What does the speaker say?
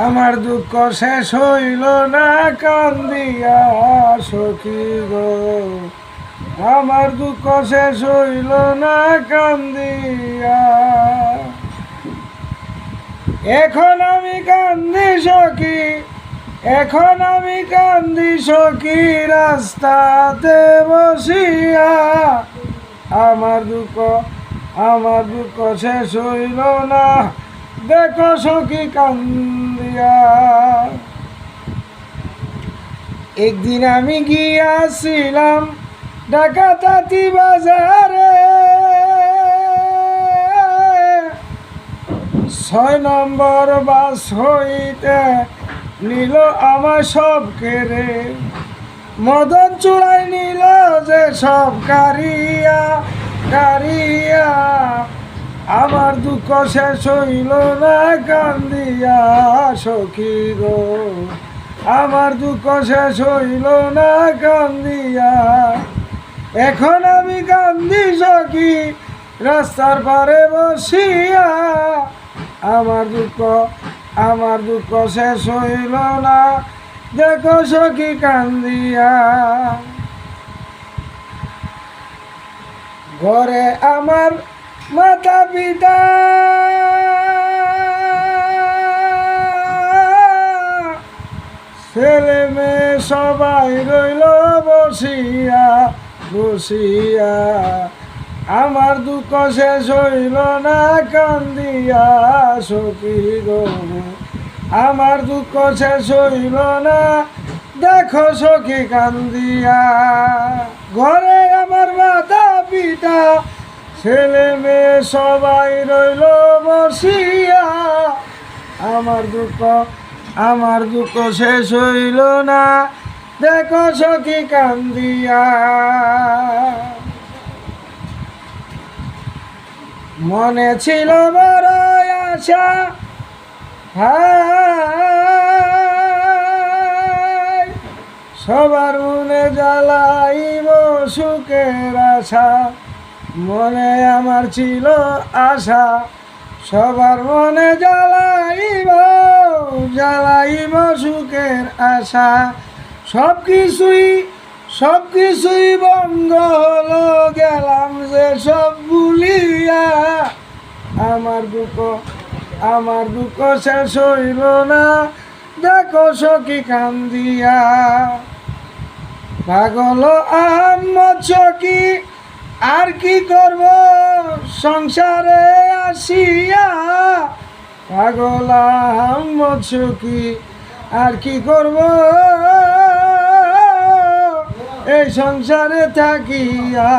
আমার দুঃখ শেষ হইল না কান্দিয়া সখী গো, আমার দুঃখ শেষ হইল না কান্দিয়া। এখন আমি কান্দি সখী, এখন আমি কান্দি সখী রাস্তাতে বসিয়া। আমার দুঃখ শেষ হইল না, দেখো সখী কান্দিয়া। একদিন আমি গিয়াছিলাম ঢাকা-তাঁতি বাজারে, ৬ নম্বর বাস হইতে নিল আমার সব কেড়ে, মদন চূড়াই নিল যে সব কারিয়া কারিয়া। আমার দুঃখ শেষ হইল না কান্দিয়া সখী গো, আমার দুঃখ শেষ হইল না কান্দিয়া। এখন আমি কান্দি সখী রাস্তার পারে বসিয়া। আমার দুঃখ শেষ হইল না, দেখো সখী কান্দিয়া। ঘরে আমার মাতা পিতা, ছেলে মেয়ে সবাই রইল বসিয়া বসিয়া। আমার দুঃখ শেষ হইল না কান্দিয়া সখী গো, আমার দুঃখ শেষ হইল না, দেখো সখী কান্দিয়া। ঘরে আমার মাতা পিতা, ছেলে মেয়ে সবাই রইল বসিয়া। আমার দুঃখ শেষ হইল না, দেখো সখী কান্দিয়া। মনে ছিল বড় আশা, সবার মনে জ্বালাইব সুখের আশা। মনে আমার ছিল আশা, সবার মনে জ্বালাইব সুখের আশা। সব কিছুই বন্ধ হলো, গেলাম যে সব ভুলিয়া। আমার দুঃখ শেষ হইল না, দেখো সখী কান্দিয়া। পাগল আহমদ সখী আর কি করব সংসারে আসিয়া। পাগল আহমদ সখী আর কি করব এই সংসারে থাকিয়া।